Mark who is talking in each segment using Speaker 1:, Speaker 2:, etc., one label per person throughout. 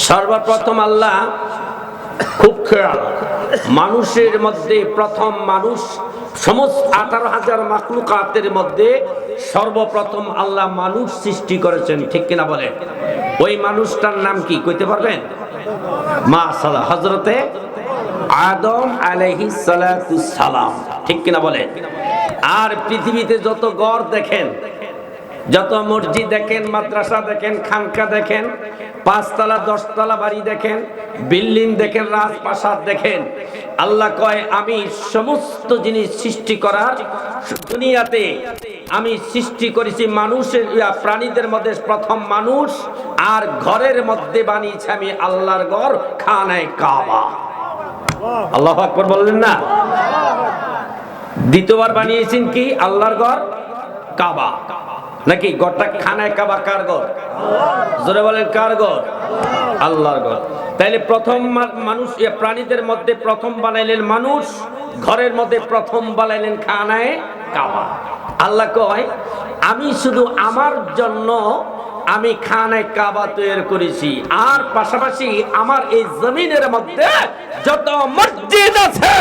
Speaker 1: সর্বপ্রথম আল্লাহ খুব খেয়াল, মানুষের মধ্যে প্রথম মানুষ, সমস্ত 18,000 মাখলুকাতের মধ্যে সর্বপ্রথম আল্লাহ মানুষ সৃষ্টি করেছেন, ঠিক কিনা বলেন? ওই মানুষটার নাম কি কইতে পারবেন? মাশাআল্লাহ, হযরতে আদম আলাইহিস সালাতুস সালাম, ঠিক কিনা বলেন? আর পৃথিবীতে যত ঘর দেখেন, যত মসজিদ দেখেন, মাদ্রাসা দেখেন, খানকা দেখেন, 5 তলা 10 তলা বাড়ি দেখেন, বিল্ডিং দেখেন, রাজপ্রাসাদ দেখেন, আল্লাহ কয় আমি সমস্ত জিনিস সৃষ্টি করার দুনিয়াতে আমি সৃষ্টি করেছি মানুষের, প্রাণীদের মধ্যে প্রথম মানুষ, আর ঘরের মধ্যে বানিয়েছি আমি আল্লাহর ঘর, খানায়ে কাবা। আল্লাহু আকবার বললেন না? দ্বিতীয়বার বানিয়েছেন কি? আল্লাহর ঘর কাবা। নাকি ঘরটা খানায়ে কাবা কার ঘর? জোরে বলেন কার ঘর? আল্লাহর ঘর। তাইলে প্রথম মানুষ, প্রাণীদের মধ্যে প্রথম বানাইলেন মানুষ, ঘরের মধ্যে প্রথম বানাইলেন খানায়ে কাবা। আল্লাহ কয় আমি শুধু আমার জন্য আমি খানায়ে কাবা তৈরি করেছি, আর পাশাপাশি আমার এই জমিনের মধ্যে যত মসজিদ আছে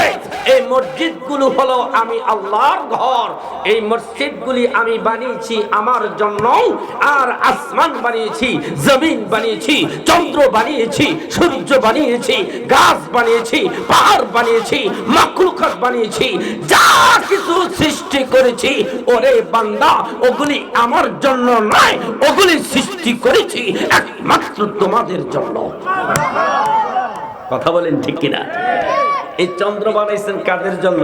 Speaker 1: এই মসজিদগুলো হলো আমি আল্লাহর ঘর। এই মসজিদগুলি আমি বানিয়েছি আমার জন্য, আর আসমান বানিয়েছি, জমিন বানিয়েছি, চন্দ্র বানিয়েছি, সূর্য বানিয়েছি, গাছ বানিয়েছি, পাহাড় বানিয়েছি, মাখলুকাত বানিয়েছি, যা কিছু সৃষ্টি করেছি ওরে বান্দা ওগুলি আমার জন্য নয়, ওগুলি সৃষ্টি করেছি একমাত্র তোমাদের জন্য। কথা বলেন ঠিক কিনা? এই চন্দ্র বানাইছেন কাদের জন্য?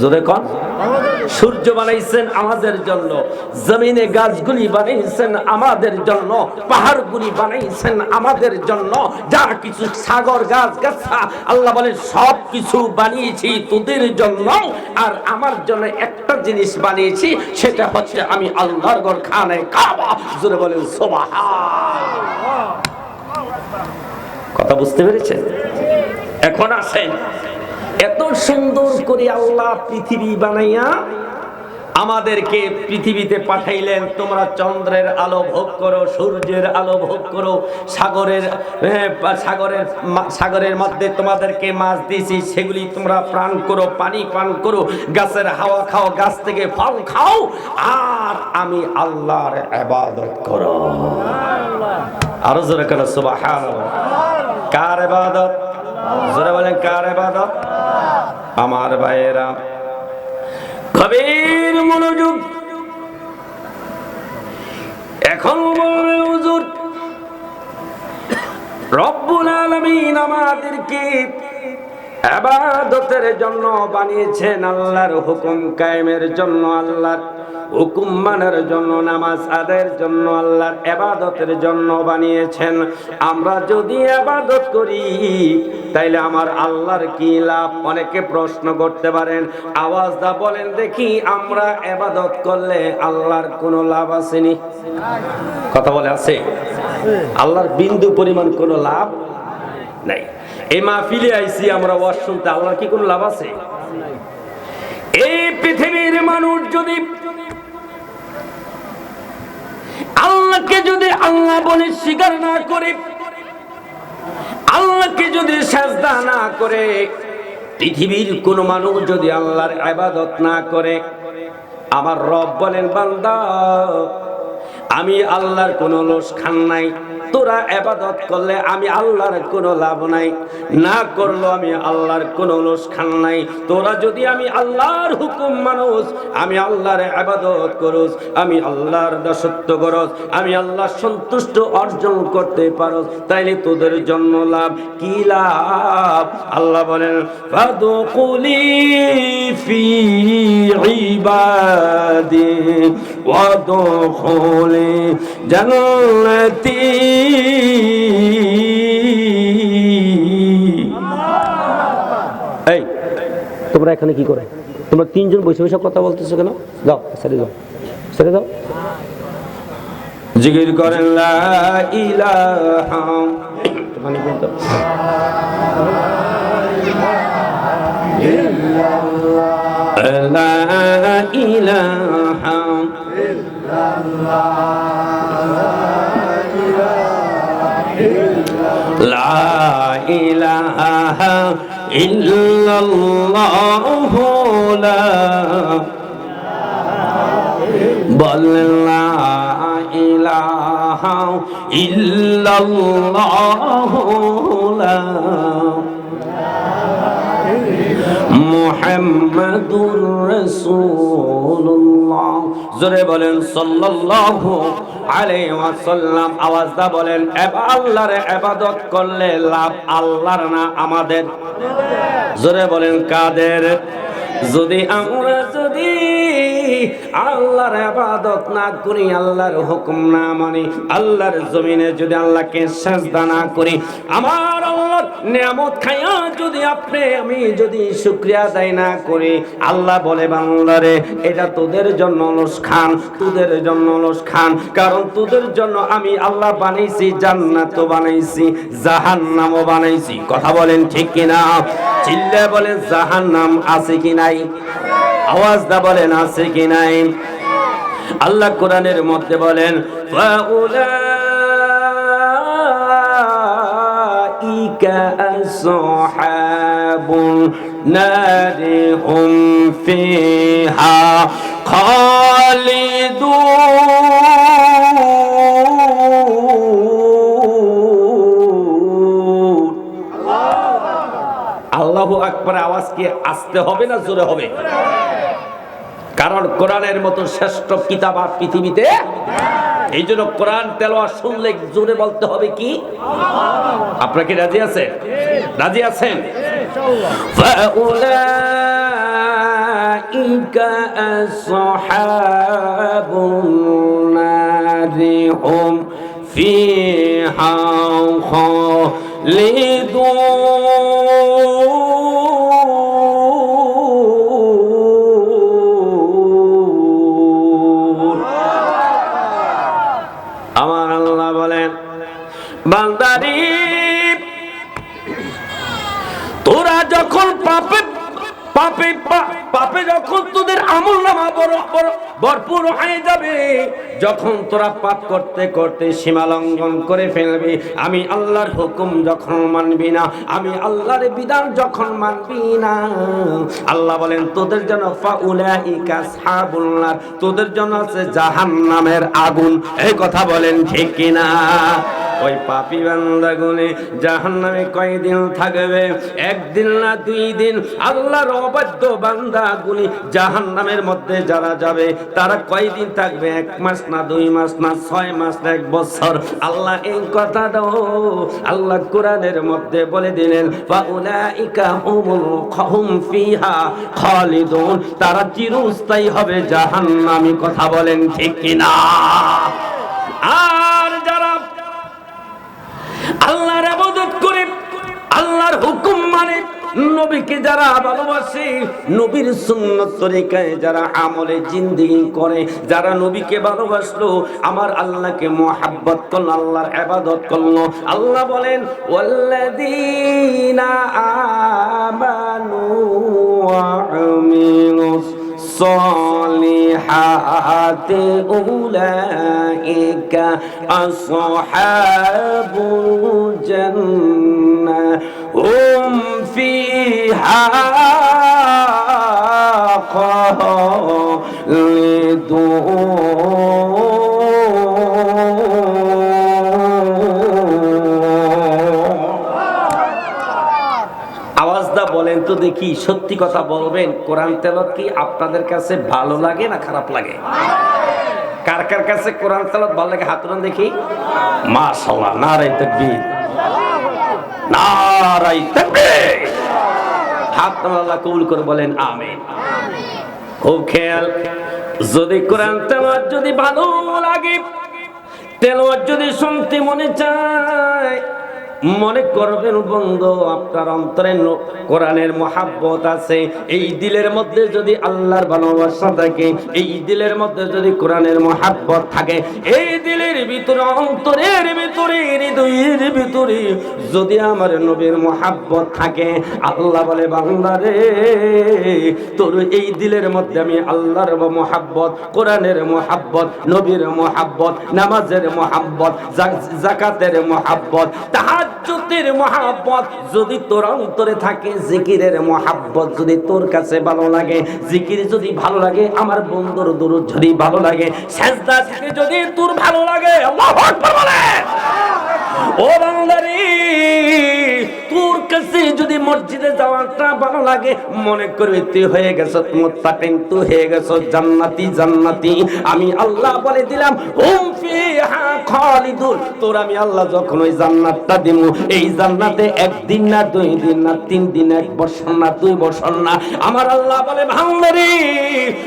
Speaker 1: জোরে কোন? সূর্য বানাইছেন আমাদের জন্য, জমিনে গাছগুলি বানাইছেন আমাদের জন্য, পাহাড়গুলি বানাইছেন আমাদের জন্য, যা কিছু সাগর গাছ গাছা আল্লাহ বলেন সব কিছু বানিয়েছি তোদের জন্য, আর আমার জন্য একটা জিনিস বানিয়েছি, সেটা হচ্ছে আমি আল্লাহর ঘর খানায়ে কাবা। জোরে বলেন সুবহানাল্লাহ। কথা বুঝতে পেরেছেন? এখন আসেন, এত সুন্দর করে আল্লাহ পৃথিবী বানাইয়া আমাদেরকে পৃথিবীতে পাঠাইলেন, তোমরা চন্দ্রের আলো ভোগ করো, সূর্যের আলো ভোগ করো, সাগরের মধ্যে তোমাদেরকে মাছ দিয়েছি সেগুলি তোমরা পান করো, পানি পান করো, গাছের হাওয়া খাও, গাছ থেকে ফল খাও, আর আমি আল্লাহর ইবাদত করো। আরো জোরে করো সুবহানাল্লাহ। কার ইবাদত? জোরে বলেন কার ইবাদত? আমার ভাইয়েরা গভীর মনোযোগ। এখন বলবে হুজুর, রব্বুল আলামিন আমাদেরকে ইবাদতের জন্য বানিয়েছেন, আল্লাহর হুকুম কায়েমের জন্য, আল্লাহর হুকুম মানার জন্য, নামাজ আদায়ের জন্য, আল্লাহর ইবাদতের জন্য বানিয়েছেন। আমরা যদি ইবাদত করি তাইলে আমার আল্লাহর কি লাভ? অনেকে প্রশ্ন করতে পারেন, আওয়াজ দা বলেন দেখি, আমরা ইবাদত করলে আল্লাহর কোনো লাভ আসেনি? কথা বলে আছে? আল্লাহর বিন্দু পরিমাণ কোনো লাভ নাই। এই মাহফিলে আইছি আমরা ওয়াজ শুনতে, আল্লাহর কি কোনো লাভ আছে? এই পৃথিবীর মানুষ যদি আল্লাহকে যদি আল্লাহ বলে স্বীকার না করে, আল্লাহকে যদি সিজদা না করে, পৃথিবীর কোন মানুষ যদি আল্লাহর ইবাদত না করে, আমার রব বলেন বান্দা আমি আল্লাহর কোনো লোকসান নাই, তোরা ইবাদত করলে আমি আল্লাহর কোনো লাভ নাই, না করলো আমি আল্লাহর কোনো লোকসান নাই। তোরা যদি আমি আল্লাহর হুকুম মানুষ, আমি আল্লাহর ইবাদত করস, আমি আল্লাহর দাসত্ব করস, আমি আল্লাহ সন্তুষ্ট অর্জন করতে পারস, তাইলে তোদের জন্য লাভ কি লাভ? আল্লাহ বলেন ফাদখুলি ফি ইবাদি ওয়াদখুলি জান্নাতি। এই তোমরা এখানে কি করে? তোমরা তিনজন বসে বসে কথা বলতেছো কেন? যাও ছেড়ে যাও, ছেড়ে যাও। জিকির করেন লা ইলাহা লা ইলাহা ইল্লাল্লাহ। লা ইলাহা ইল্লাল্লাহু লা বলেন লা ইলাহা ইল্লাল্লাহু লা মুহাম্মাদুর রাসূলুল্লাহ জোরে বলেন সাল্লাল্লাহু আলাইহি ওয়াসাল্লাম। আওয়াজ দা বলেন আল্লাহর ইবাদত করলে লাভ আল্লাহর না আমাদের? জোরে বলেন কাদের? যদি আমরা আল্লাহর ইবাদত না করি, আল্লাহর হুকুম না মানি, আল্লাহর জমিনে যদি আল্লাহকে সিজদা না করি, আমার আল্লাহর নিয়ামত খায়া যদি আমি যদি শুকরিয়া আদায় না করি, আল্লাহ বলে বান্দারে এটা তোদের জন্য অনুষ্ঠান, তোদের জন্য অনুষ্ঠান। কারণ তোদের জন্য আমি আল্লাহ বানাইছি, জান্নাতও বানাইছি, জাহান্নামও বানাইছি। কথা বলেন ঠিক কিনা? চিল্লা বলেন জাহান্নাম আছে কি নাই? আওয়াজ দা বলেন আছে কি নাই? আল্লাহ কোরআনের মধ্যে বলেন ফাউলাইকা আসহাবুন নারি হুম ফিহা খালিদুন। আল্লাহু আকবার। আওয়াজ কি আসতে হবে না জোরে হবে? কারণ কোরআনের মতো শ্রেষ্ঠ কিতাব আর পৃথিবীতে। এই জন্য কোরআন তেলাওয়াত শুনলে জোরে বলতে হবে কি? আপনারা কি রাজি আছেন? রাজি আছেন? ফাউলাইকা আসহাবুন নারি হুম ফিহা খালিদুন। আমার আল্লাহ বলেন বান্দারি তোরা যখন পাপে পাপে পাপে যখন তোদের আমলনামা ভরপুর হয়ে যাবে, যখন তোরা পাপ করতে করতে সীমা লঙ্ঘন করে ফেলবি, আমি আল্লাহর হুকুম যখন মানবি না, আমি আল্লাহর বিধান যখন মানবি না, আল্লাহ বলেন তোদের জন্য ফাউলাইকা আসহাবুন নার, তোদের জন্য আছে জাহান্নামের আগুন। এই কথা বলেন ঠিক কিনা? ওই পাপী বান্দাগুলি জাহান্নামে কয়দিন থাকবে? একদিন না 2 দিন। আল্লাহর অবাধ্য বান্দাগুলি জাহান্নামের মধ্যে যারা যাবে তারা কয়দিন থাকবে? 1 মাস না 2 মাস না 6 মাস না 1 বছর। আল্লাহ এই কথাটাও আল্লাহ কোরআনের মধ্যে বলে দিলেন ফাউলাইকা হুম ফিহা খালিদুন, তারা চিরস্থায়ী হবে জাহান্নামী। কথা বলেন ঠিক কিনা? আর যারা আল্লাহর ইবাদত করে, আল্লাহর হুকুম মানে, নবীকে যারা ভালোবাসে, নবীর সুন্নাত তরিকায় যারা আমলে জিন্দেগি করে, যারা নবীকে ভালোবাসলো, আমার আল্লাহকে মুহাব্বত করলো, আল্লাহর ইবাদত করলো, আল্লাহ বলেন ওয়াল্লাযীনা আমানু ওয়া আমিলুস সলিহাতি উলাইকা আসহাবুল জান্নাহ হুম ফিহা খালিদুন। আওয়াজটা বলেন তো দেখি, সত্যি কথা বলবেন, কোরআন তেলাওয়াত কি আপনাদের কাছে ভালো লাগে না খারাপ লাগে? কার কার কাছে কোরআন তেলাওয়াত ভালো লাগে হাত তুলুন দেখি। মাশাআল্লাহ, নারে তাকবীর, নারে তাকবীর। হাত আল্লাহ কবুল করে বলেন আমিন। খুব খেয়াল, যদি কোরআন তেলাওয়াত যদি ভালো লাগে, তেলাওয়াত যদি শুনতে মনে চায়, মনে করবেন বন্ধু আপনার অন্তরে কোরআনের মহাব্বত আছে, এই দিলের মধ্যে যদি আল্লাহর ভালোবাসা থাকে, এই দিলের মধ্যে যদি কোরআনের মহাব্বত থাকে, এই দিলের ভিতরে, অন্তরের ভিতরে, হৃদয়ের ভিতরে যদি আমার নবীর মহাব্বত থাকে, আল্লাহ বলে বান্দারে তোর এই দিলের মধ্যে আমি আল্লাহর মহাব্বত, কোরআনের মহাব্বত, নবীর মহাব্বত, নামাজের মহাব্বত, যাকাতের মহাব্বত, তাহাজ্জুদ তাহাজ্জুদের মহব্বত যদি তোর অন্তরে থাকে, জিকিরের মহব্বত যদি তোর কাছে ভালো লাগে, জিকির যদি ভালো লাগে, আমার বন্ধুর দুরূদ যদি ভালো লাগে, সিজদা থেকে যদি তোর ভালো লাগে, আল্লাহু আকবার বলে। ও বান্দারে, তোর কাছে যদি মসজিদে যাওয়াটা ভালো লাগে, মনে করবি তুই হয়ে গেছ মুত্তাকিন, তুই হয়ে গেছ জান্নাতি জান্নাতি। আমি আল্লাহ বলে দিলাম হুম ফিহা খালিদুন, তোর আমি আল্লাহ যখন ওই জান্নাতটা দিব, এই জান্নাতে একদিন না, 2 দিন না, 3 দিন, 1 বছর না, 2 বছর না, আমার আল্লাহ বলে বান্দারে,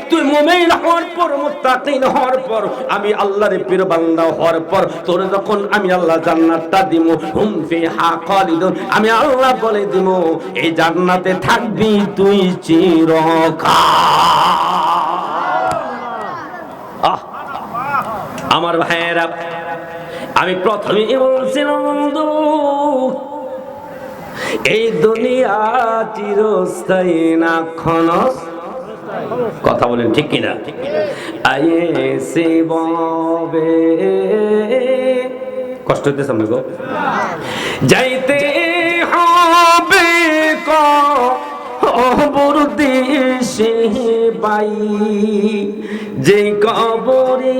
Speaker 1: তুই মুমিন হওয়ার পর, মুত্তাকিন হওয়ার পর, আমি আল্লাহর প্রিয় বান্দা হওয়ার পর, তোর যখন আমি আল্লাহ জান্নাতটা দিব, হুম ফিহা খালিদুন, আমি আল্লাহ বলে দিব এই জান্নাতে থাকবি তুই চিরকাল। আমার ভাইয়েরা, আমি প্রথমেই বলছিলাম বন্ধু, এই দুনিয়া চিরস্থায়ী না, ক্ষণস্থায়ী। কথা বলেন ঠিক কিনা? আইসে ববে, কষ্ট হইতেছে আমি গো, যাইতে হবে কবর দেশে বাই, যে কবরে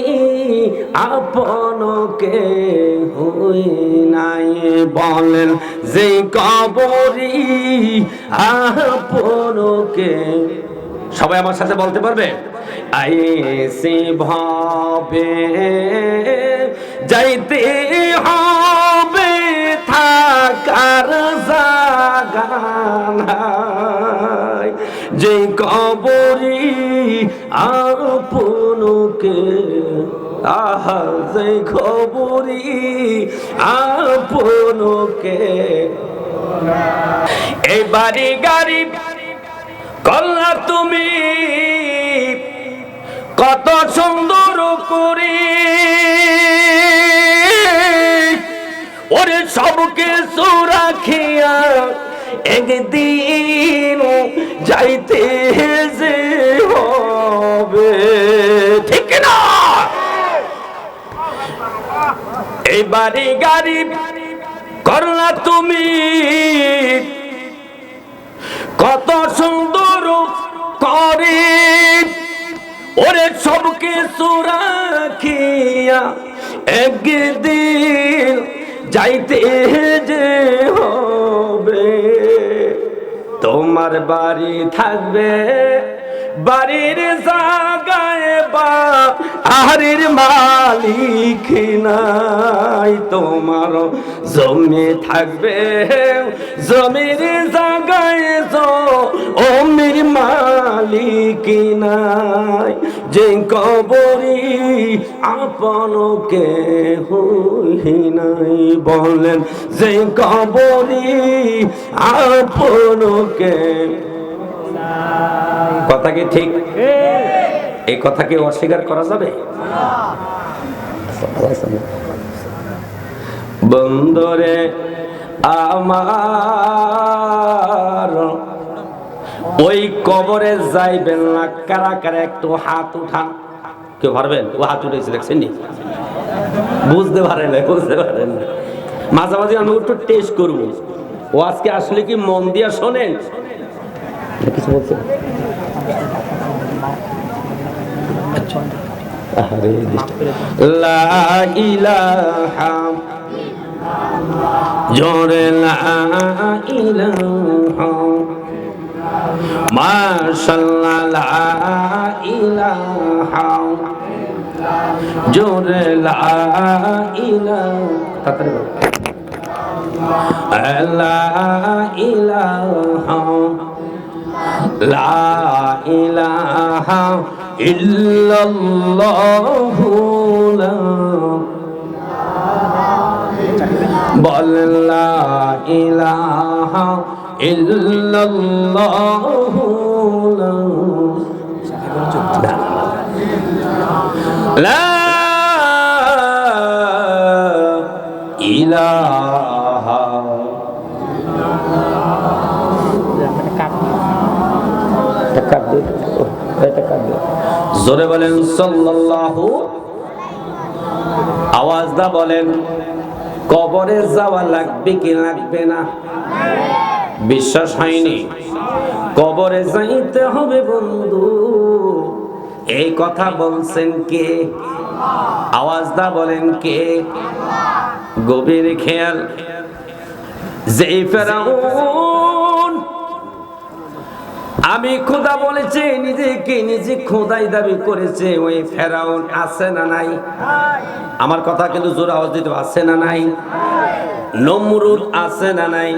Speaker 1: আপনকে হই নাই, বলেন যে কবরে আপনকে, সবাই আমার সাথে বলতে পারবে? আইসে ভাবে যাইতে হবে, থাকার জায়গা নাই, যে কবরে আপনকে, আহা যে কবরে আপনকে। এই বাড়ি গাড়ি করলা তুমি কত সুন্দর করে, ওরে সব কিছু রাখিয়া একদিন যাইতে যে হবে, ঠিক না? এই বাড়ি গাড়ি করলা তুমি কত সুন্দর করে, ওরে সব কিছু রাখিয়া একদিন যাইতে যে হবে। তোমার বাড়ি থাকবে বাড়ির জায়গায়, বাড়ির মালিক নাই, তোমার জমি থাকবে জমির জায়গায়, জমির মালিক নাই, যে কবরে আপনকে হই নাই, বলেন যে কবরে আপনকে। কথা কি ঠিক? এই কথাকে অস্বীকার করা যাবে? বন্ধুরে আমার, ওই কবরে যাইবেন না, কারা কারা একটু হাত উঠান। কেউ পারবেন? ও হাত উঠেছে দেখছেন নি? বুঝতে পারেন না, বুঝতে পারেন না। মাঝামাঝি আমি একটু টেস্ট করবো, ও আজকে আসলে কি মন দিয়া শোনেন কিছু বলছে? লা ইলাহা জোরে লা ইলাহা, মাশাআল্লাহ লা ইলাহা জোরে লা ইলাহা, লা ইলাহা লা ইলাহা ইল্লাল্লাহু, বল লা ইলাহা ইল্লাল্লাহু, লা ইলাহা। জোরে বলেন সাল্লাল্লাহু, আওয়াজ দা বলেন কবরে যাওয়া লাগবে কি লাগবে না? বিশ্বাস হয়নি? কবরে যাইতে হবে বন্ধু। এই কথা বলছেন কে? আওয়াজটা বলেন কে? গভীর খেয়াল। যেই ফেরাউন আমি খোদা বলেছে, নিজেকে নিজে খোদাই দাবি করেছে, ওই ফেরাউন আছে না নাই? আমার কথা কিন্তু জোর আওয়াজ দিতে, আছে না নাই? নমরুদ আছে না নাই?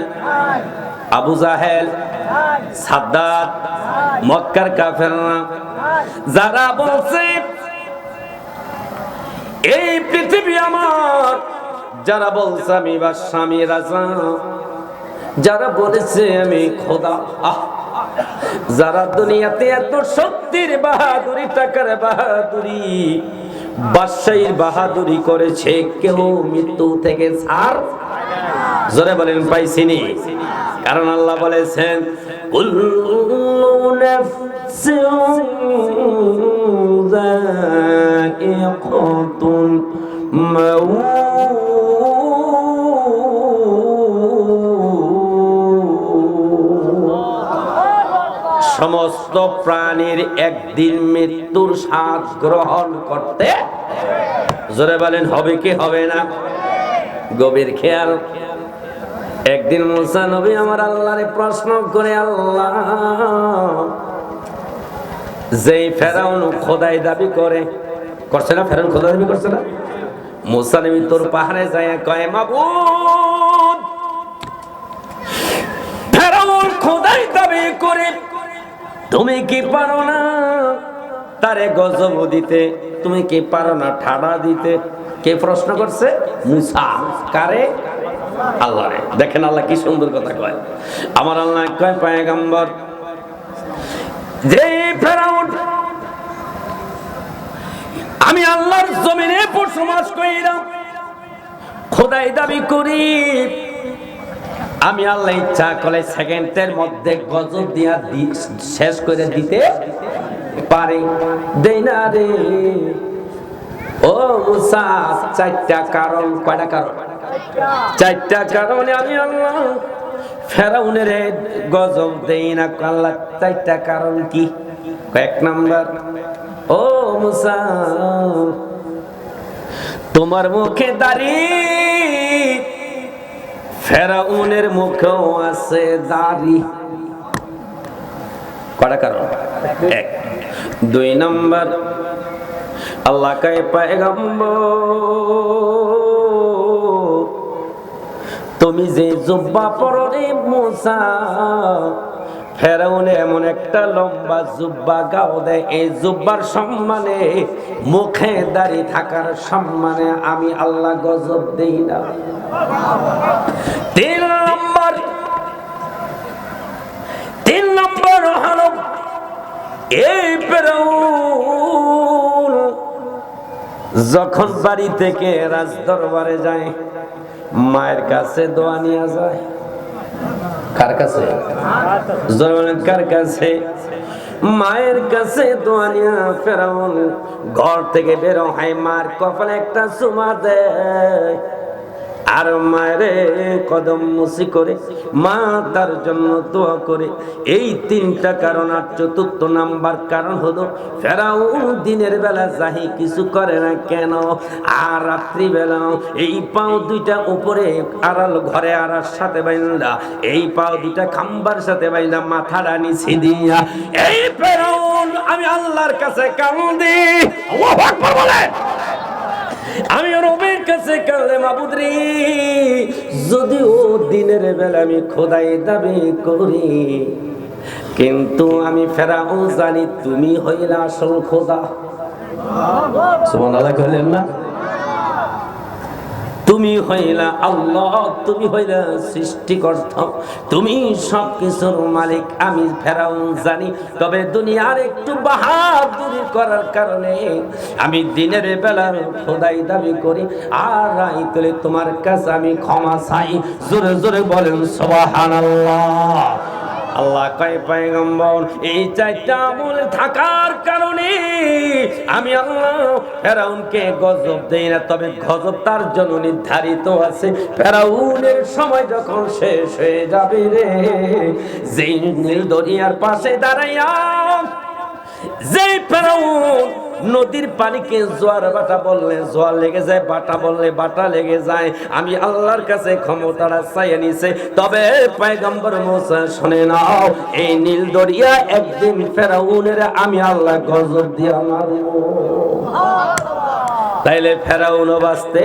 Speaker 1: আবু জাহেল, সাদ্দাত, মক্কার কাফেররা যারা বলছে এই পৃথিবী আমার, যারা বলছে আমি বাদশা, আমি রাজা, যারা বলেছে আমি খোদা, যারা দুনিয়াতে এত শক্তির বাহাদুরি, টাকার বাহাদুরি, বাদশাহীর বাহাদুরি করেছে, কেউ মৃত্যু থেকে ছাড়, জোরে বলেন পাইছিনি? কারণ আল্লাহ বলেছেন কুল্লু নাফসিন যায়িকাতুল মাউত, সমস্ত প্রাণীর একদিন মৃত্যুর স্বাদ গ্রহণ করতে, জোরে বলেন হবে কি হবে না? গভীর খেয়াল। একদিন মুসা নবী আমার আল্লাহরে প্রশ্ন করে, আল্লাহ যেই ফেরাউন খোদাই দাবি করছে না, ফেরাউন খোদাই দাবি করছে না, মুসা নবী তোর পাহাড়ে যায় কয় মাবুদ, ফেরাউন খোদাই দাবি করে, তুমি কি পারো না তারে গজব দিতে? তুমি কি পারো না ঠাডা দিতে? কে প্রশ্ন করছে? মুসা। কারে? আল্লাহরে। দেখেন আল্লাহ কি সুন্দর কথা কয়। আমার আল্লাহ কয় পয়গম্বর, যে ফেরাউন আমি আল্লাহর জমিনে বসবাস কইরা খোদাই দাবি করি, আমি আল্লাহ ইচ্ছা করলে সেকেন্ডের মধ্যে গজব দিয়া শেষ করে দিতে পারি, দেই না রে। ও মুসা, চারটা কারণ। কয়টা কারণ? চারটা কারণে আমি আল্লাহ ফেরাউনের গজব দেই না। আল্লাহ চারটা কারণ কি? এক নাম্বার, ও মুসা তোমার মুখে দাড়ি, ফেরাউনের মুখেও আছে দাড়ি। কয়টা কারণ? এক। দুই নাম্বার, আল্লাহ কয় পয়গম্বর তুমি যে জুব্বা পরো রে মুসা, ফেরাউন এমন একটা লম্বা জুব্বা গাও দেয়, এই জুব্বার সম্মানে, মুখে দাড়ি থাকার সম্মানে আমি আল্লাহ গজব দেই না। তিন নম্বর হলো এই ফেরাউন যখন বাড়ি থেকে রাজ দরবারে যায়, মায়ের কাছে দোয়া নিয়ে যায়। কার কাছে? কার কাছে? মায়ের কাছে দোয়া নিয়ে ফেরাউন ঘর থেকে বের হয়, মার কপালে একটা চুমা দেয়, আর মায়ের কদম মুসি করে মা তার জন্য দোয়া করে। এই তিনটা কারণ। আর চতুর্থ নাম্বার কারণ হলো ফেরাউন দিনের বেলা যাহি কিছু করে না কেন, আর রাত্রি বেলা এই পাও দুইটা উপরে আড়াল ঘরে আড়ার সাথে বাইন্দা, এই পাও দুইটা খাম্বার সাথে বাইন্দা, মাথাটা নিচে দিয়া এই ফেরাউন আমি আল্লাহর কাছে কান্দি। আল্লাহু আকবার বলে। আমি রবের কাছে কাঁদে, মাবুদ রে, যদিও দিনের বেলা আমি খোদাই দাবি করি, কিন্তু আমি ফেরাউন জানি তুমি হইলা আসল খোদা। সুবহানাল্লাহ কইলেন না? তুমি হইলা আল্লাহ, তুমি হইলা সৃষ্টিকর্তা, তুমি সবকিছুর মালিক। আমি ফেরাউন জানি, তবে দুনিয়ার একটু বাহাদুরি করার কারণে আমি দিনের বেলা খোদাই দাবি করি, আর রাইতলে তোমার কাছে আমি ক্ষমা চাই। জোরে জোরে বলেন সুবহানাল্লাহ। আল্লাহ কয় পয়গম্বর এই চারটা আমল থাকার কারণে আমি আল্লাহ ফেরাউনকে গজব দেই না, তবে গজব তার জন্য নির্ধারিত আছে। ফেরাউনের সময় যখন শেষ হয়ে যাবে রে, যেই নীল দরিয়ার পাশে দাঁড়াইয়া যেই ফেরাউন নদীর পানিকে জোয়ার বাটা বললে জোয়ার লেগে যায়, বাটা বললে বাটা লেগে যায়, আমি আল্লাহর কাছে ক্ষমতাটা চাইয়ে নিছে। তবে পয়গম্বর মুসা শুনে নাও, এই নীল দরিয়া একদিন ফেরাউনের আমি আল্লাহ গজব দিয়ে মারবো। তাইলে ফেরাউনও বাঁচতে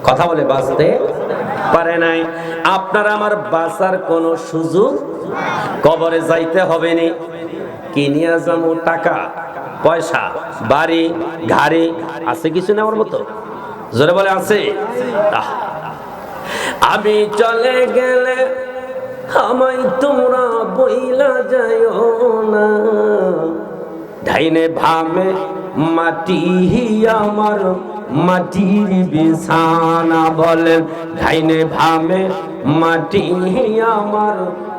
Speaker 1: কথা বলে বাঁচতে পারে নাই। আপনার আমার বাঁচার কোনো সুযোগ, কবরে যাইতে হবে নি, কিনিয়া যাবো টাকা পয়সা বাড়ি গাড়ি আছে কিছু নেওয়ার মতো? জোরে বলে আছে? আমি চলে গেলে আমায় তোমরা বইলা যাইও না, ডাইনে ভামে মাটি আমার মাটির বিছানা। বলেন ডাইনে ভামে মাটি আমার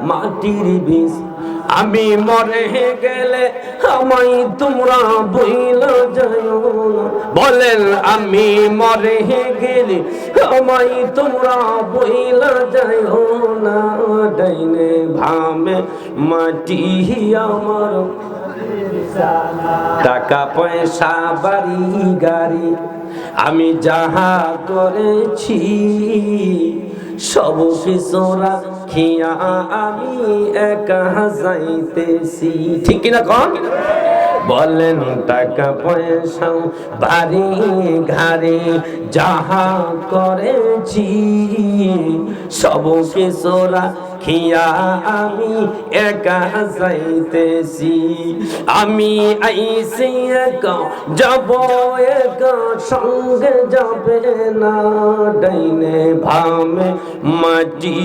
Speaker 1: মাটির বিছানা। আমি মরে গেলে আমায় তোমরা বইলা যাইও না। বলেন আমি মরে গেলে আমায় তোমরা বইলা যাইও না, ডাইনে ভামে মাটি আমার টাকা পয়সা বাড়ি গাড়ি আমি যাহা করেছি সব কিছু রাখিয়া আমি একা যাইতেছি। ঠিক কিনা কন? বলেন টাকা পয়সা বাড়ি গাড়ি যাহা করেছি সব কিছু রাখিয়া আমি একা যাইতেছি। আমি আইছি একা যাব একা সঙ্গে যাবে না, ডাইনে ভামে মাটি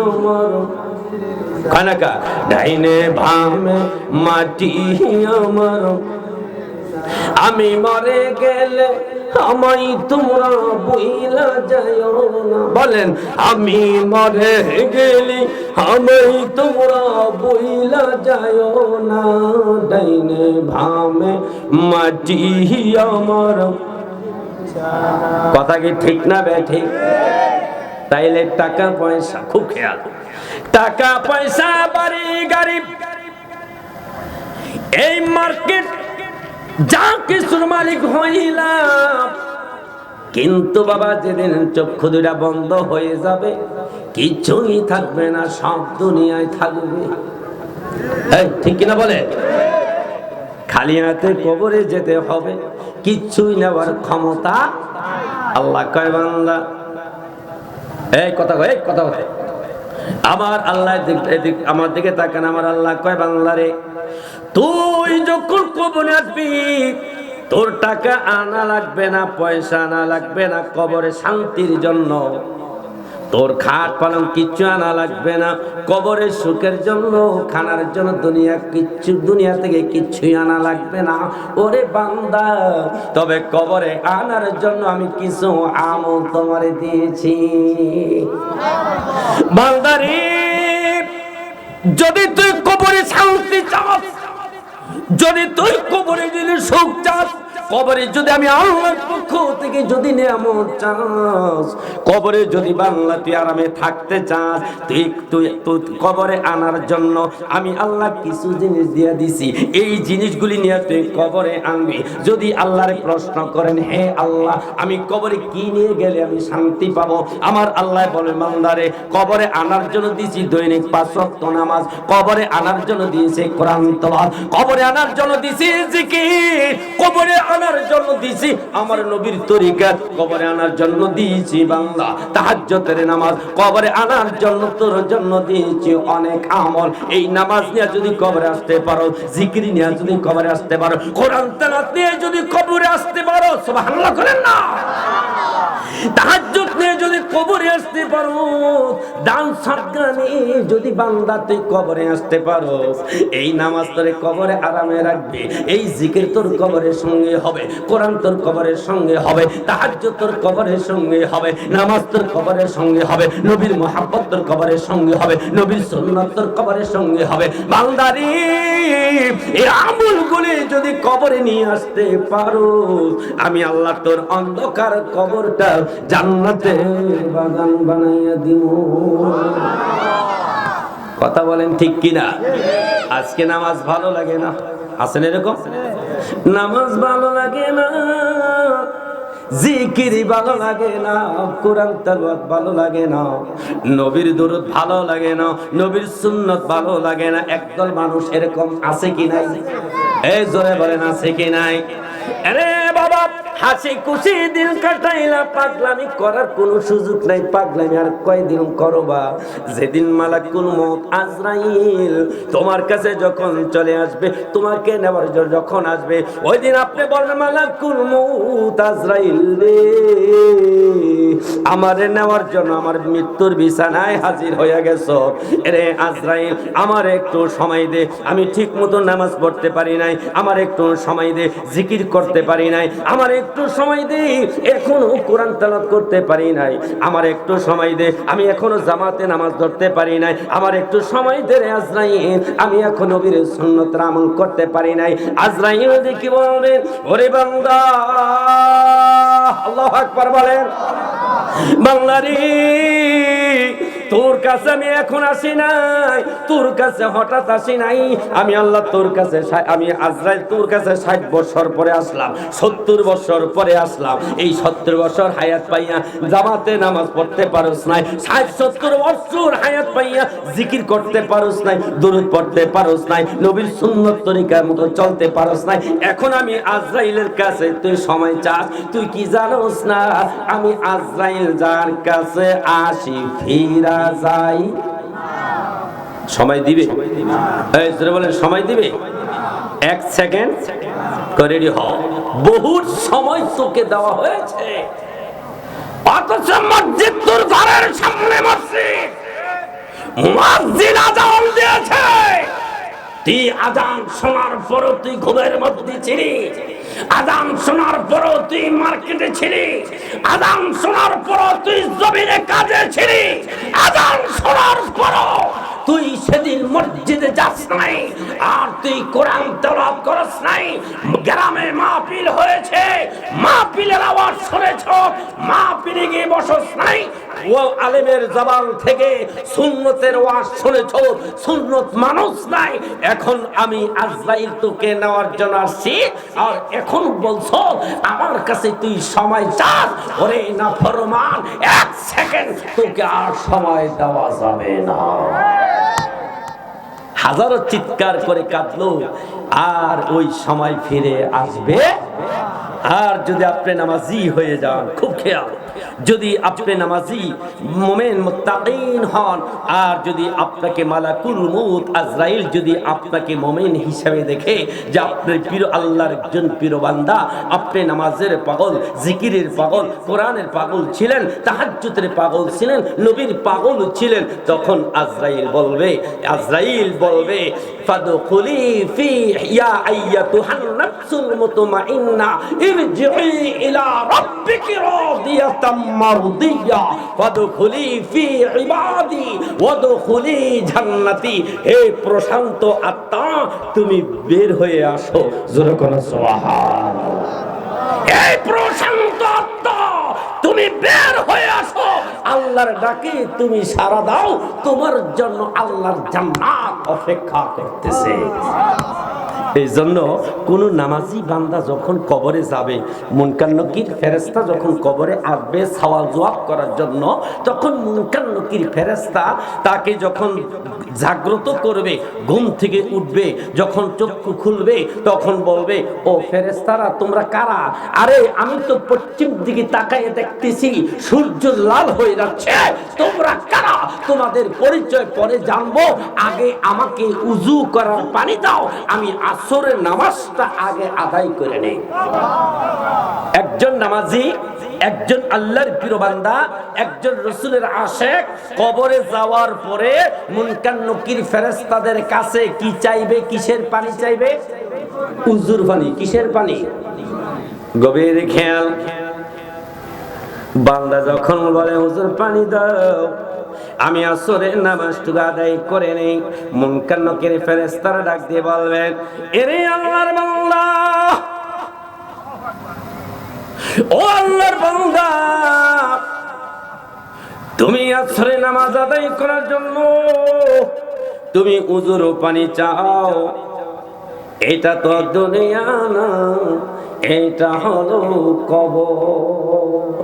Speaker 1: আমার খানাকা ডাইনে ভামে মাটি আমার। আমি মরে গেলে আমায় তোমরা বইলা যাইও না। বলেন আমি মরে গেলি আমায় তোমরা বইলা যাইও না, ডাইনে ভামে মাটি আমার। কথা কি ঠিক না ঠিক? তাইলে টাকা পয়সা খুব খেয়াল, টাকা পয়সা বাড়ি গাড়ি এই মার্কেট যা কিছুর মালিক হইলাম, কিন্তু বাবা যেদিন চক্ষু দুইটা বন্ধ হয়ে যাবে কিছুই থাকবে না, সব দুনিয়ায় থাকবে। ঠিক কিনা বলে? খালি হাতে কবরে যেতে হবে, কিচ্ছুই নেওয়ার ক্ষমতা। আল্লাহ কয় বান্দা এই কথা কয় আমার আল্লাহ আমার দিকে তাকান, আমার আল্লাহ কয় বান্দা রে তুই যখন কবরে আসবি তোর টাকা আনা লাগবে না, পয়সা আনা লাগবে না, কবরে শান্তির জন্য তোর খাট পালং কিচ্ছু আনা লাগবে না, কবরের সুখের জন্য খানার জন্য দুনিয়া থেকে কিচ্ছুই আনা লাগবে না। ওরে বান্দা তবে কবরে আনার জন্য আমি কিছু আমল তোমারে দিয়েছি। বান্দারে যদি তুই কবরে শান্তি চাস, যদি তুই কবরে গেলে সুখ চাস, কবরে যদি আমি আল্লাহর পক্ষ থেকে যদি নিয়ামত চাস, কবরে যদি বাংলা তুই আরামে থাকতে চাস, তুই কবরে আনার জন্য আমি আল্লাহ কিছু জিনিস দিয়ে দিছি, এই জিনিসগুলি নিয়ে তুই কবরে আনবি। যদি আল্লাহর প্রশ্ন করেন হে আল্লাহ আমি কবরে কি নিয়ে গেলে আমি শান্তি পাবো, আমার আল্লাহ বলে বান্দারে কবরে আনার জন্য দিয়েছি দৈনিক 5 ওয়াক্ত নামাজ, কবরে আনার জন্য দিয়েছি কোরআন তেলাওয়াত, কবরে আনার জন্য দিয়েছি জিকির, কবরে আনার জন্য দিয়েছি আমার নবীর তরিকা, কবরে আনার জন্য দিয়েছি বাংলা তাহাজ্জুদের নামাজ, কবরে আনার জন্য তোর জন্য দিয়েছি অনেক আমল। এই নামাজ নিয়ে যদি কবরে আসতে পারো, জিকির নিয়ে যদি কবরে আসতে পারো, কোরআন তেলাওয়াত নিয়ে যদি কবরে আসতে পারো, সুবহানাল্লাহ করেন না, তাহাজ্জুদ নিয়ে যদি কবরে আসতে পারো, দান সাদকা নিয়ে যদি বান্দা তুই কবরে আসতে পারো, এই নামাজ তোর কবরে আরামে রাখবে, এই জিকির তোর কবরের সঙ্গে হবে, কোরআন তোর কবরের সঙ্গে সঙ্গে হবে, তাহাজ্জুদ তোর কবরের সঙ্গে হবে, নামাজ তোর কবরের সঙ্গে হবে, নবীর মুহাব্বত তোর কবরের সঙ্গে হবে, নবীর সুন্নাত তোর কবরের সঙ্গে হবে। বান্দারে এই আমলগুলি যদি কবরে নিয়ে আসতে পারো, আমি আল্লাহ তোর অন্ধকার কবরটা জান্নাতের বাগান বানাইয়া দিব। কথা বলেন ঠিক কিনা? আজকে নামাজ ভালো লাগে না? আছেন এরকম? নামাজ ভালো লাগে না, জিকির ভালো লাগে না, কোরআন তেলাওয়াত ভালো লাগে না, নবীর দরুদ ভালো লাগে না, নবীর সুন্নাত ভালো লাগে না। একদল মানুষ এরকম আছে কি নাই? এই জোরে বলেন আছে কি নাই? আরে বাবা, হাসি খুশি দিন কাটাইলা, পাগলামি করার কোনো সুযোগ নাই। পাগলামি আর কয়দিন করবা? যেদিন মালাকুল মউত আজরাইল তোমার কাছে যখন চলে আসবে, তোমাকে নেওয়ার জন্য যখন আসবে, ওই দিন আপনি বলবেন মালাকুল মউত আজরাইল রে, আমারে নেওয়ার জন্য আমার মৃত্যুর বিছানায় হাজির হয়ে গেছো। এরে আজরাইল, আমার একটু সময় দে, আমি ঠিক মতো নামাজ পড়তে পারি নাই, আমার একটু সময় দে, জিকির করতে পারি নাই, আমার একটু সময় দে, এখনো কোরআন তেলাওয়াত করতে পারি নাই, আমার একটু সময় দে, আমি এখনো জামাতে নামাজ ধরতে পারি নাই, আমার একটু সময় দে রে আজরাইল, আমি এখনো নবীর সুন্নাতের আমল করতে পারি নাই। আজরাইল দেখি বলবে, ওরে বান্দা, আল্লাহু আকবার বলেন, বাংলারি তোর কাছে আমি এখন আসি নাই, তোর কাছে হঠাৎ আসি নাই, আমি আল্লাহ তোর কাছে, আমি আজরাইল তোর কাছে 60 বছর পরে আসলাম, 70 বছর পরে আসলাম। এই 70 বছর হায়াত পাইয়া জামাতে নামাজ পড়তে পারোস নাই, 60-70 বছর হায়াত পাইয়া জিকির করতে পারোস নাই, দরুদ পড়তে পারোস নাই, নবীর সুন্নাত তরিকার মতো চলতে পারোস নাই। এখন আমি আজরাইলের কাছে তুই সময় চাস, তুই কি জানোস না আমি আজরাইল যার কাছে আসি ফিরা যাই? সময় দিবে? এই জোরে বলেন, সময় দিবে? 1 সেকেন্ড করে রেডি হও। বহুত সময় তোকে দেওয়া হয়েছে, অথচ মসজিদ তোর ঘরের সামনে মসজিদ, মুয়াজ্জিন আযান দিয়েছে, তুই আযান শোনার পরও তুই ঘুমের মধ্যে ছিলি, আযান শোনার পরও তুই মার্কেটে ছিলি, আযান শোনার পরও তুই জমিনে কাজে ছিলি, আযান শোনার পরও তুই সেদিন মসজিদে যাস নাই, আর তুই কোরআন তেলাওয়াত করস নাই। গ্রামে মাহফিল হয়েছে, মাহফিলের আওয়াজ শুনেছ, মাহফিলে গিয়ে বসস নাই, ও আলেমের জবান থেকে সুন্নতের ওয়াজ শুনেছ, সুন্নত মানুষ নাই। এখন আমি আজরাইল তোকে নেওয়ার জন্য আসছি, আর এখন বলছো আমার কাছে তুই সময় চাস। ওরে নাফরমান, 1 সেকেন্ড তোকে আর সময় দেওয়া যাবে না। হাজারো চিৎকার করে কাঁদলো, আর ওই সময় ফিরে আসবে। আর যদি আপনি নামাজি হয়ে যান, খুব খেয়াল, যদি আপনি নামাজি মুমিন মুত্তাকিন হন, আর যদি আপনাকে মালাকুল মউত আজরাইল যদি আপনাকে মুমিন হিসেবে দেখে যে আপনি প্রিয় আল্লাহর একজন প্রিয় বান্দা, আপনি নামাজের পাগল, জিকিরের পাগল, কোরআনের পাগল ছিলেন, তাহাজ্জুদের পাগল ছিলেন, নবীর পাগল ছিলেন, তখন আজরাইল বলবে ফাদখুলি ফি ইয়া আইয়াতুহান নাফসুল মুতমাইন্না ইরজিই ইলা রাব্বিকি রাদিয়াতাম মারদিয়া ফাদখুলি ফি ইবাদি ওয়াদখুলি জান্নাতি। হে প্রশান্ত আত্মা, তুমি বের হয়ে আসো। জোরে করে সুবহানাল্লাহ। হে প্রশান্ত আত্মা, তুমি বের হয়ে আসো, আল্লাহর ডাকে তুমি সাড়া দাও, তোমার জন্য আল্লাহর জান্নাত অপেক্ষা করতেছে। এই জন্য কোন নামাজি বান্দা যখন কবরে যাবে, মুনকার নকির ফেরেশতা যখন কবরে আসবে সওয়াল জবাব করার জন্য, তখন মুনকার নকির ফেরেশতা তাকে যখন জাগ্রত করবে, ঘুম থেকে উঠবে, যখন চক্ষু খুলবে, তখন বলবে, ও ফেরেশতারা তোমরা কারা? আরে আমি তো পশ্চিম দিকে তাকায় দেখতেছি সূর্য লাল হয়ে যাচ্ছে, তোমরা কারা? তোমাদের পরিচয় পরে জানবো, আগে আমাকে উযু করার পানি দাও, আমি আসরের নামাজটা আগে আদায় করে নেই। একজন নামাজি, একজন আল্লাহর প্রিয় বান্দা, একজন রাসূলের আশিক কবরে যাওয়ার পরে মুনকার নকির ফেরেশতাদের কাছে কি চাইবে? কিসের পানি চাইবে? উযুর পানি। কিসের পানি? গভীর খেয়াল, বান্দা যখন বলে হুজুর পানি দাও, আমি আসরের নামাজটুকু আদায় করে নেই, মুনকার নকির ফেরেশতারা ডাক দিয়ে বলবেন, এরে আল্লাহর বান্দা, ও আল্লাহর বান্দা, তুমি আসরের নামাজ আদায় করার জন্য তুমি উযুর ও পানি চাও, এটা তো দুনিয়া না, এটা হলো কবর।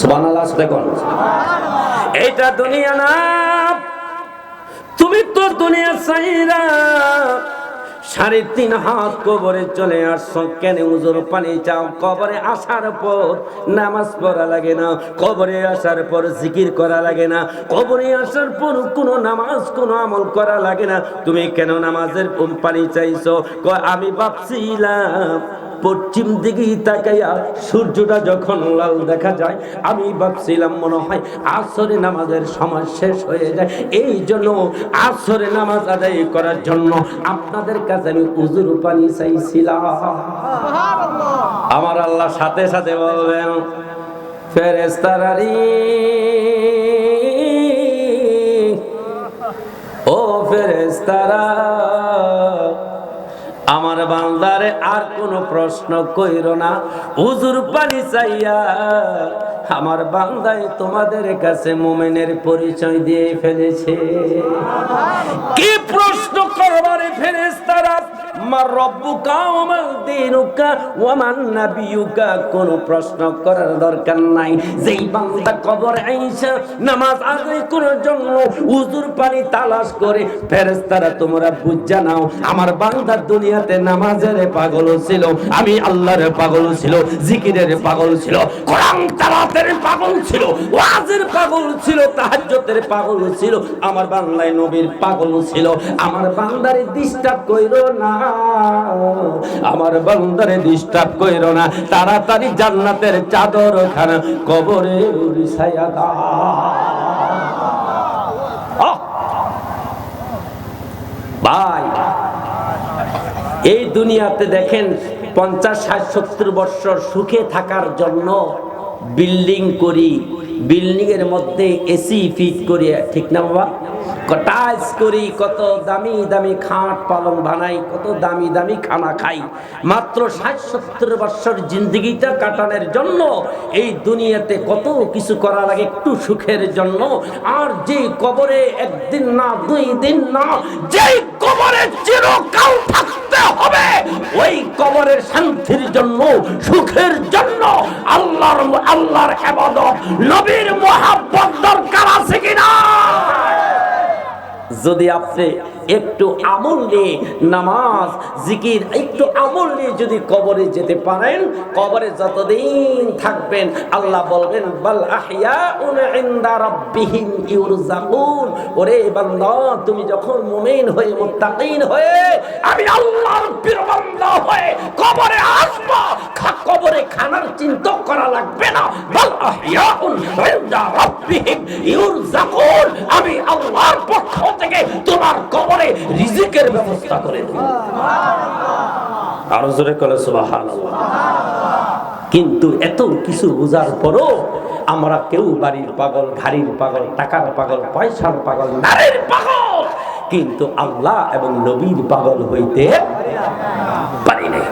Speaker 1: সুবহানাল্লাহ, দেখুন, এটা দুনিয়া না, তুমি তো দুনিয়া চাইরা 3.5 হাত কবরে চলে আসছো, কেন উযুর পানি চাও? কবরে আসার পর নামাজ পড়া লাগে না, কবরে আসার পর জিকির করা লাগে না, কবরে আসার পর কোনো নামাজ কোনো আমল করা লাগে না, তুমি কেন নামাজের পানি চাইছো? আমি ভাবছিলাম পশ্চিম দিকে তাকাইয়া সূর্যটা যখন লাল দেখা যায়, আমি ভাবছিলাম মনে হয় আসরে নামাজের সময় শেষ হয়ে যায়, এই জন্য আসরে নামাজ আদায় করার জন্য আপনাদের কাছে আমি উযুর পানি চাইছিলাম। আমার আল্লাহ সাথে সাথে বলবেন, ফেরেশতারা রে, ও ফেরেশতারা, আমার বান্দারে আর কোনো প্রশ্ন কইরো না, উযুর পানি চাইয়া আমার বান্দায় তোমাদের কাছে মুমিনের পরিচয় দিয়ে ফেলেছে। কি প্রশ্ন করবারে ফেরেশতারা? মা রব্বুকা ওয়া মা দীনুকা ওয়া মান নাবিয়ুকা, কোন প্রশ্ন করার দরকার নাই। যেই বান্দা কবরে আইসা নামাজ আদায় করার জন্য উযুর পানি তালাশ করে, ফেরেশতারা তোমরা বুঝা নাও, আমার বান্দা দুনিয়াতে নামাজের পাগল ছিল, আমি আল্লাহর পাগল ছিল, জিকিরের পাগল ছিল, কোরআন তেলাওয়াতের পাগল ছিল, ওয়াজের পাগল ছিল, তাহাজ্জুদের পাগল ছিল, আমার বান্দায় নবীর পাগল ছিল। আমার বান্দারে ডিস্টার্ব কইরো না, আমার বান্দারে ডিস্টার্ব কইরো না, তাড়াতাড়ি জান্নাতের চাদর খানা কবরে বিছায়া দাও। ভাই, এই দুনিয়াতে দেখেন 50, 60, 70 বছর সুখে থাকার জন্য বিল্ডিং করি, বিল্ডিং এর মধ্যে এসি ফিট করি, ঠিক না বাবা? টাইলস করি, কত দামি দামি খাট পালং বানাই, কত দামি দামি খানা খাই, মাত্র 60-70 বছর জিন্দগিটা কাটানোর জন্য এই দুনিয়াতে কত কিছু করা লাগে একটু সুখের জন্য। আর যে কবরে একদিন না 2 দিন না, যেই কবরে চিরকাল থাকতে হবে, ওই কবরের শান্তির জন্য, সুখের জন্য আল্লাহর ইবাদত, নবীর মুহাব্বত দরকার আছে কিনা? যদি আপনি একটু আমল নিয়ে নামাজ জিকির একটু আমল নিয়ে যদি কবরে যেতে পারেন, কবরে যতদিন থাকবেন আল্লাহ বলবেন, বাল আহইয়াউন ইনদা রাব্বিহিম ইউরযাকুন। ওরে বান্দা, তুমি যখন মুমিন হয়ে মুত্তাকিন হয়ে আমি আল্লাহর প্রিয় বান্দা হয়ে কবরে আসবা, কবরে খানার চিন্তা করা লাগবে না, বাল আহইয়াউন ইনদা রাব্বিহিম ইউরযাকুন। আমি আল্লাহর পক্ষ থেকে তোমার কবরে রিজিকের ব্যবস্থা করে দেব। আরো জোরে বলো সুবহানাল্লাহ। কিন্তু এত কিছু বোঝার পরও আমরা কেউ বাড়ির পাগল, গাড়ির পাগল, টাকার পাগল, পয়সার পাগল, নারীর পাগল, কিন্তু আল্লাহ এবং নবীর পাগল হইতে পারি নাই।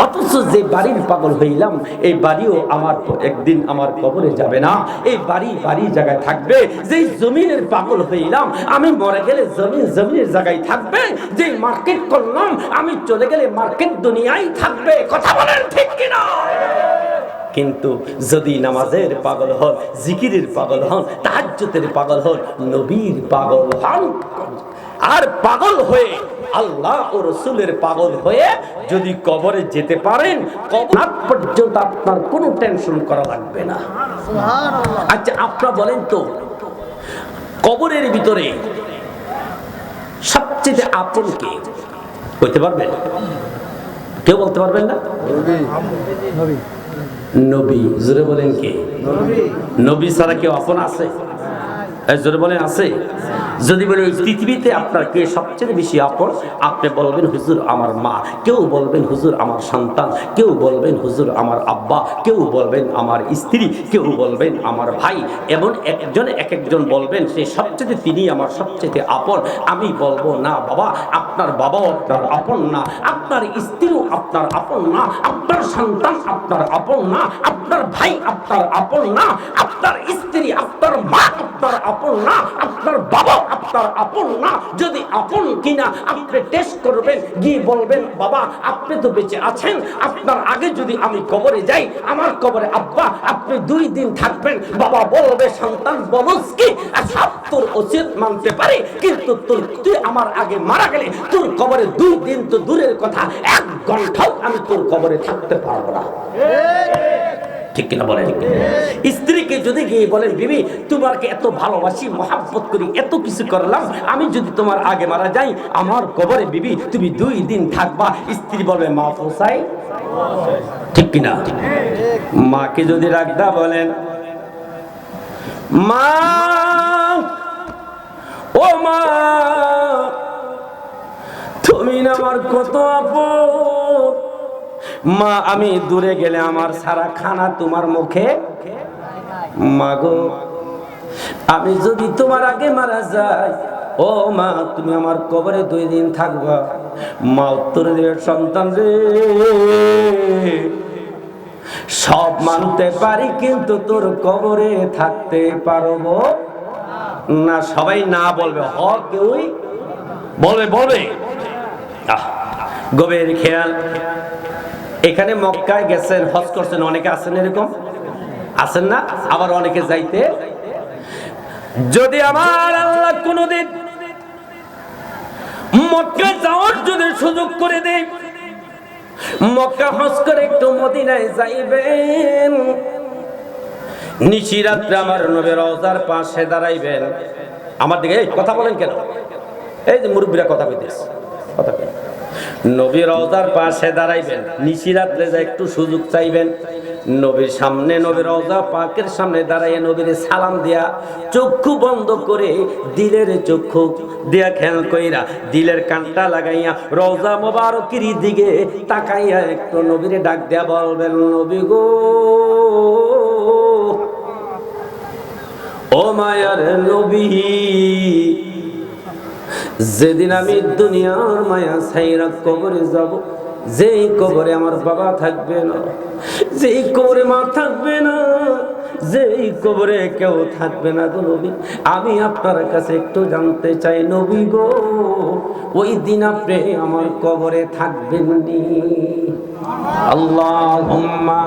Speaker 1: অথচ যে বাড়ির পাগল হইলাম, এই বাড়িও আমার একদিন আমার কবরে যাবে না, এই বাড়ি জায়গায় থাকবে। যেই জমিনের পাগল হইলাম, আমি মরে গেলে জমিনের জায়গায় থাকবে। যে মার্কেট করলাম, আমি চলে গেলে মার্কেট দুনিয়ায় থাকবে। কথা বলেন ঠিক কিনা? কিন্তু যদি নামাজের পাগল হন, জিকিরের পাগল হন, তাহাজ্জুদের পাগল হন, নবীর পাগল হন, আর পাগল হয়ে আল্লাহ ও রাসূলের পাগল হয়ে যদি কবরে যেতে পারেন, কবর পর্যন্ত আপনার কোনো টেনশন করা লাগবে না। সুবহানাল্লাহ। আচ্ছা, আপনারা বলেন তো, কবরের ভিতরে সবচেয়ে আপন কে? বলতে পারবেন? কেউ বলতে পারবেন না? নবী। জোরে বলেন কে? নবী ছাড়া কেউ আপন আছে? জোরে বলেন আছে? যদি বলে এই পৃথিবীতে আপনার কে সবচেয়ে বেশি আপন, আপনি বলবেন হুজুর আমার মা, কেউ বলবেন হুজুর আমার সন্তান, কেউ বলবেন হুজুর আমার আব্বা, কেউ বলবেন আমার স্ত্রী, কেউ বলবেন আমার ভাই, এমন একজন বলবেন সে সবচেয়ে তিনি আমার সবচেয়ে আপন। আমি বলবো না বাবা, আপনার বাবাও আপনার আপন না, আপনার স্ত্রীও আপনার আপন না, আপনার সন্তান আপনার আপন না, আপনার ভাই আপনার আপন না, আপনার স্ত্রী আপনার মা আপনার আপন না, আপনার বাবা আপনার আপন না। যদি আপন কিনা আপনি টেস্ট করবেন, গিয়ে বলবেন বাবা আপনি তো বেঁচে আছেন, আপনার আগে যদি আমি কবরে যাই, আমার কবরে আব্বা আপনি 2 দিন থাকবেন। বাবা বলবে সন্তান বলস কি, সব তোর উচিত মানতে পারে, কিন্তু তুই আমার আগে মারা গেলে তোর কবরে 2 দিন তো দূরের কথা, 1 ঘন্টাও আমি তোর কবরে থাকতে পারবো না। ঠিক কিনা বলেন? স্ত্রীকে যদি গিয়ে বলেন বিবি তোমাকে এত ভালোবাসি, মহাব্বত করি, এত কিছু করলাম, আমি যদি তোমার আগে মারা যাই, আমার কবরে বিবি তুমি 2 দিন থাকবা, স্ত্রী বলবে মা পোসাই। ঠিক কিনা? মাকে যদি রাখদা বলেন মা, ও মা তুমি না আমার কত আপন, মা আমি দূরে গেলে আমার সারা খানা তোমার মুখে, মাগো আমি যদি তোমার আগে মারা যাই, ও মা তুমি আমার কবরে 2 দিন থাকবা। মা উত্তর দিয়ে সন্তান রে সব মানতে পারি, কিন্তু তোর কবরে থাকতে পারবো না। সবাই না বলবে, হ কেউই বলবে। গভীর খেয়াল, এখানে মক্কায় গেছেন, হজ করছেন, অনেকে আছেন এরকম, আছেন না? আবার অনেকে যাইতে, যদি আমার আল্লাহ কোনদিন মক্কা যাওয়ার যদি সুযোগ করে দেয়, মক্কা হজ করে একটু মদিনায় যাইবেন, নিশি রাত্রে আমার নবী রওজার পাশে দাঁড়াইবেন। আমার দিকে এই কথা বলেন কেন? এই যে মুরব্বীরা কথা কইতেছে, কথা কেন? নবী রওজার পাশে দাঁড়াইবেন, নিশি রাত্রে যা একটু সুযোগ চাইবেন, নবীর সামনে, নবীর রওজা পাকের সামনে দাঁড়াইয়া নবীর সালাম দিয়া চক্ষু বন্ধ করে, দিলের চক্ষু দিয়া খেয়াল কইরা, দিলের কানটা লাগাইয়া রওজা মোবারকের দিকে তাকাইয়া একটু নবীরে ডাক দিয়া বলবেন নবী গো, ও মায়ার নবী, যেদিন আমি দুনিয়ার মায়া ছাইরা কবরে যাব, যেই কবরে আমার বাবা থাকবে না, যেই কবরে মা থাকবে না, যেই কবরে কেউ থাকবে না গো নবী, আমি আপনার কাছে একটু জানতে চাই নবী গো, ওই দিন আপনি আমার কবরে থাকবেন নি? আল্লাহুম্মা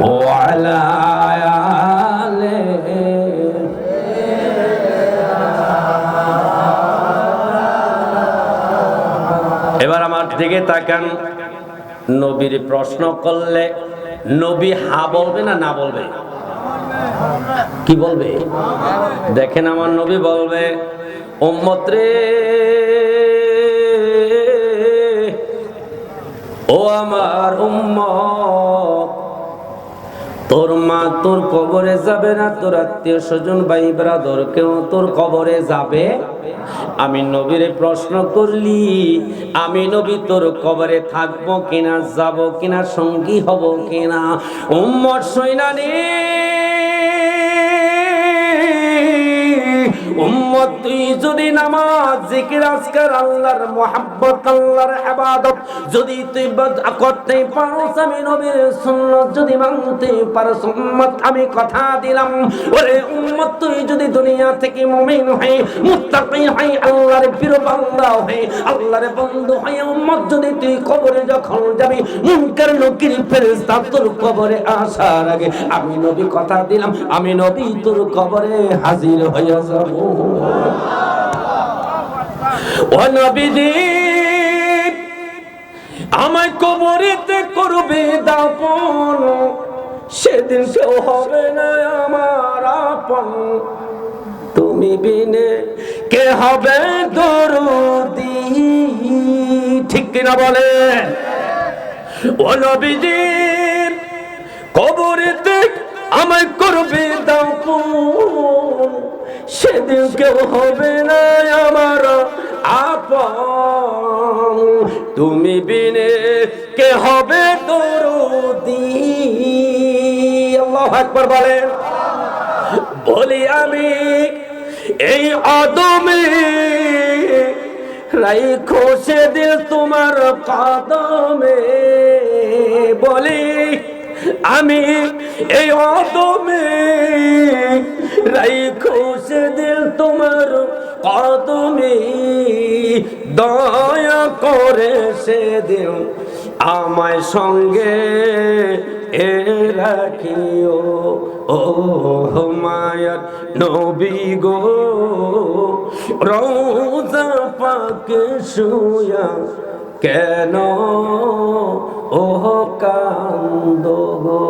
Speaker 1: ওয়ালা আলে। এবার আমার দিকে তাকান, নবীর প্রশ্ন করলে নবী হা বলবে না না বলবে? কি বলবে? দেখেন আমার নবী বলবে উম্মত রে, ও আমার উম্মত, তোর মা তোর কবরে যাবে না, তোর আত্মীয় স্বজন ভাই ব্রাদর কেউ তোর কবরে যাবে? আমি নবীরে প্রশ্ন করলি, আমি নবী তোর কবরে থাকবো কিনা, যাব কিনা, সঙ্গী হব কিনা? উম্মত সৈনানি, উম্মত তুই যদি নামাজ, জিকির, আজকার, আল্লাহর মুহাব্বত, আল্লাহর ইবাদত যদি তুই করতে পারোস, আমি নবীর সুন্নাত যদি মানতে পারোস, উম্মত আমি কথা দিলাম, ওরে উম্মত তুই যদি দুনিয়া থেকে মুমিন হয়ে, মুত্তাকি হয়ে, আল্লাহর প্রিয় বান্দা হয়ে, আল্লাহর বন্ধু হয়ে, উম্মত যদি তুই কবরে যখন যাবি, মুনকার নকির ফেরেশতা তোর কবরে আসার আগে আমি নবী কথা দিলাম, আমি নবী তোর কবরে হাজির হয়ে যাব। ও নবীজি আমায় কবরেতে করবে দাফন, সেদিন কেউ হবে না আমার আপন, তুমি বিনে কে হবে দরদি? ঠিক কিনা বলেন? ও নবীজি কবরেতে আমায় করবে দাফন, সেদিন কেউ হবে না আমার আপন, তুমি বিনে কে হবে দরদি? আল্লাহু আকবার বলেন। বলি আমি এই আদমে রাইখো সেদিন তোমার কদমে, বলি আমি এই আদমে রাইখো সেদিন তোমার কদমে, দয়া করে সেদিন আমায় সঙ্গে এ রাখিও, ও মায়ার নবী গো, রওজা পাকে শুয়া কেন ও কান্দো গো।